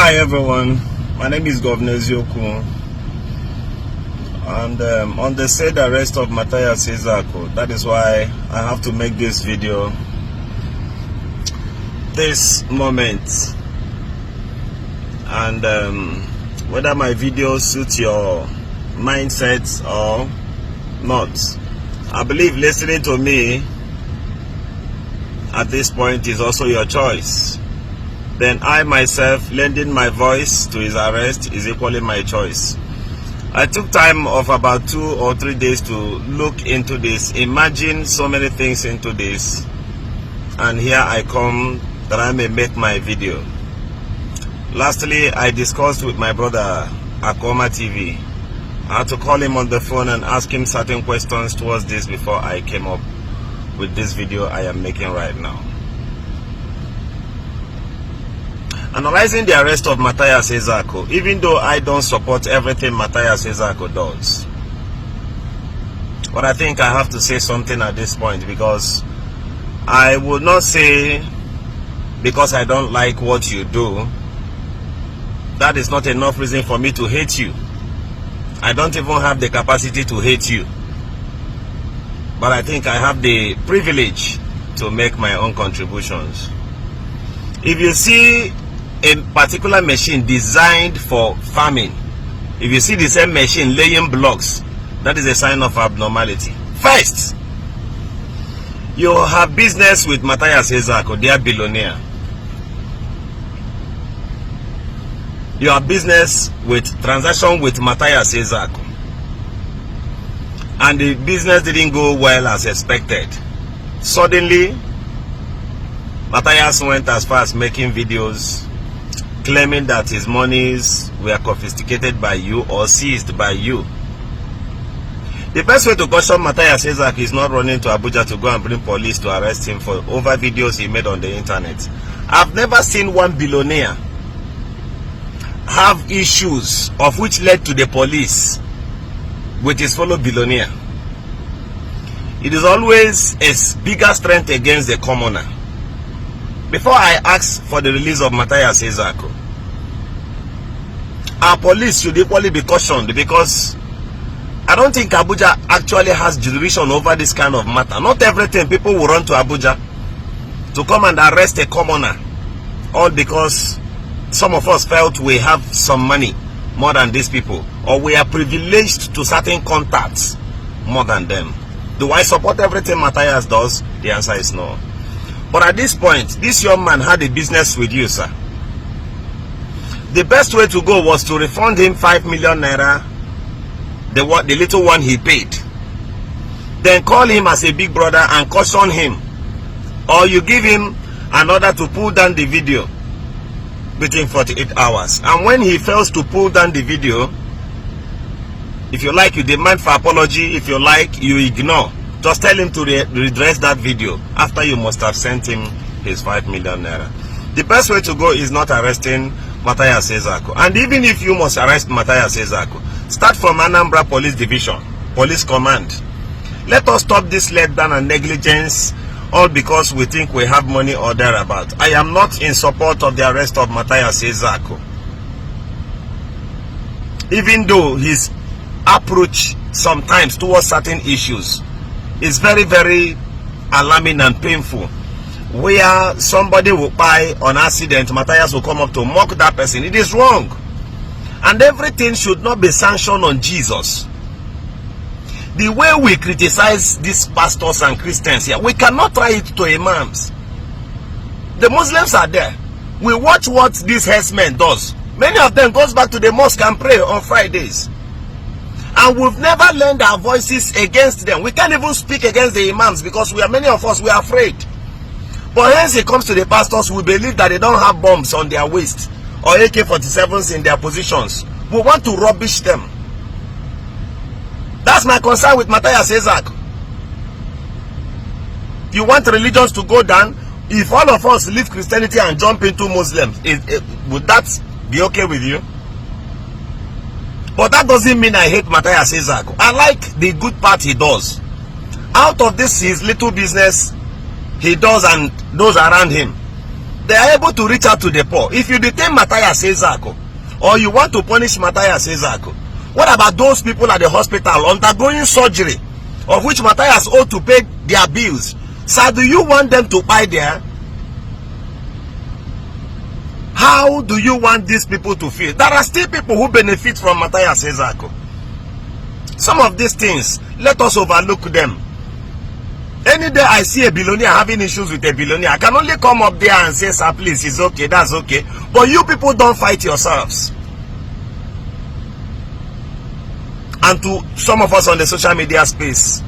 Hi everyone, my name is Governor Eziokwu, and on the said arrest of Mathias Ezeaku, that is why I have to make this video this moment. And whether my video suits your mindset or not, I believe listening to me at this point is also your choice. Then I myself lending my voice to his arrest is equally my choice. I took time of about 2 or 3 days to look into this, imagine so many things into this, and here I come that I may make my video. Lastly, I discussed with my brother Akoma TV. I had to call him on the phone and ask him certain questions towards this before I came up with this video I am making right now. Analyzing the arrest of Mathias Ezeaku, even though I don't support everything Mathias Ezeaku does, but I think I have to say something at this point, because I would not say because I don't like what you do, that is not enough reason for me to hate you. I don't even have the capacity to hate you, but I think I have the privilege to make my own contributions. If you see a particular machine designed for farming, if you see the same machine laying blocks, that is a sign of abnormality. First, you have business with Mathias Ezeaku, they are billionaire. You have business with transaction with Mathias Ezeaku, and the business didn't go well as expected. Suddenly, Mathias went as far as making videos claiming that his monies were confiscated by you or seized by you. The best way to caution Mathias Ezeaku is not running to Abuja to go and bring police to arrest him for over videos he made on the internet. I've never seen one billionaire have issues of which led to the police with his fellow billionaire. It is always a bigger strength against the commoner. Before I ask for the release of Mathias Ezeaku, our police should equally be cautioned, because I don't think Abuja actually has jurisdiction over this kind of matter. Not everything people will run to Abuja to come and arrest a commoner, all because some of us felt we have some money more than these people, or we are privileged to certain contacts more than them. Do I support everything Mathias does? The answer is no. But at this point, this young man had a business with you, sir. The best way to go was to refund him 5 million naira, the little one he paid. Then call him as a big brother and caution him. Or you give him an order to pull down the video within 48 hours. And when he fails to pull down the video, if you like, you demand for apology. If you like, you ignore. Just tell him to redress that video after you must have sent him his 5 million naira. The best way to go is not arresting Mathias Ezeaku. And even if you must arrest Mathias Ezeaku, start from Anambra Police Division, Police Command. Let us stop this letdown and negligence, all because we think we have money or thereabout. I am not in support of the arrest of Mathias Ezeaku, even though his approach sometimes towards certain issues is very, very alarming and painful, where somebody will buy on accident, Mathias will come up to mock that person. It is wrong, and everything should not be sanctioned on Jesus. The way we criticize these pastors and Christians here, we cannot try it to imams. The Muslims are there. We watch what this herdsmen does. Many of them goes back to the mosque and pray on Fridays. And we've never lent our voices against them. We can't even speak against the imams, because many of us, we are afraid. But hence it comes to the pastors, we believe that they don't have bombs on their waist or AK-47s in their positions. We want to rubbish them. That's my concern with Mathias Ezeaku. You want religions to go down? If all of us leave Christianity and jump into Muslims, would that be okay with you? But that doesn't mean I hate Mathias Ezeaku. I like the good part he does. Out of this his little business he does and those around him, they are able to reach out to the poor. If you detain Mathias Ezeaku, or you want to punish Mathias Ezeaku, what about those people at the hospital undergoing surgery, of which Mathias ought to pay their bills? Sir, do you want them to buy there? How do you want these people to feel? There are still people who benefit from Mathias Ezeaku. Some of these things, let us overlook them. Any day I see a billionaire having issues with a billionaire, I can only come up there and say, sir, please, it's okay, that's okay. But you people don't fight yourselves. And to some of us on the social media space,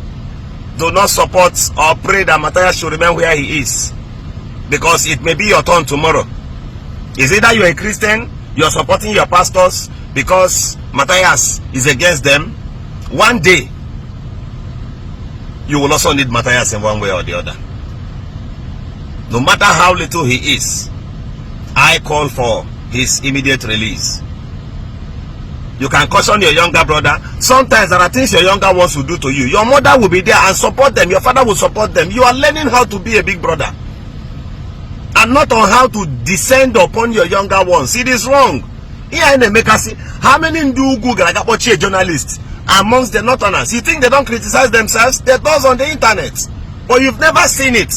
do not support or pray that Mathias should remain where he is, because it may be your turn tomorrow. Is either you're a Christian, you're supporting your pastors because Mathias is against them. One day, you will also need Mathias in one way or the other. No matter how little he is, I call for his immediate release. You can caution your younger brother. Sometimes there are things your younger ones will do to you. Your mother will be there and support them. Your father will support them. You are learning how to be a big brother, and not on how to descend upon your younger ones. It is wrong. Here in Emeka, how many Ndugu journalists amongst the Northerners? You think they don't criticize themselves? They does on the internet, but you've never seen it.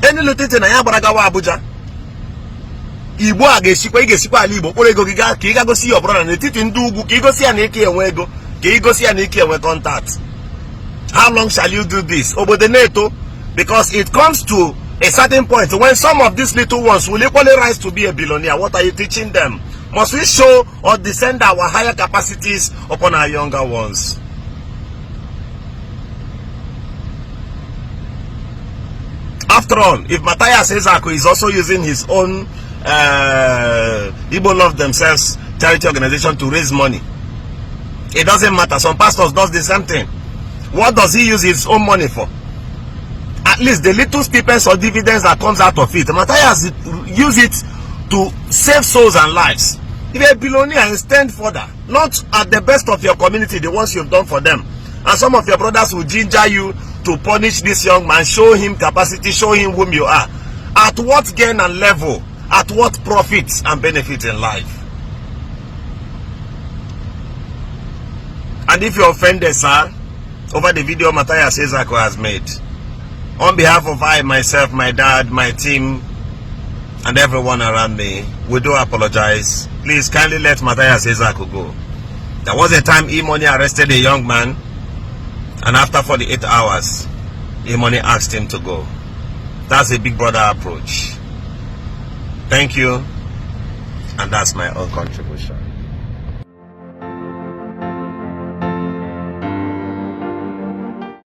Any little thing na Baragawa Abuja. Igbo Agesikwa Ala Igbo kporo ego gị ka ị ga gosi your brother n'etiti ndị ugwu ka ị gosi ya na ike enwe ego ka ị gosi ya na ike enwe contact. How long shall you do this? Obodo na-eto, because it comes to a certain point when some of these little ones will equally rise to be a billionaire. What are you teaching them? Must we show or descend our higher capacities upon our younger ones? After all, if Mathias Ezeaku is also using his own Igbo Love Themselves charity organization to raise money, it doesn't matter. Some pastors does the same thing. What does he use his own money for? At least the little stipends or dividends that comes out of it, Mathias use it to save souls and lives. If you're a billionaire, and stand further, not at the best of your community, the ones you've done for them. And some of your brothers will ginger you to punish this young man, show him capacity, show him whom you are. At what gain and level? At what profits and benefits in life? And if you're offended, sir, over the video Mathias Ezeaku has made, on behalf of I, myself, my dad, my team, and everyone around me, we do apologize. Please kindly let Mathias Ezeaku go. There was a time E-Money arrested a young man, and after 48 hours, E-Money asked him to go. That's a big brother approach. Thank you, and that's my own contribution.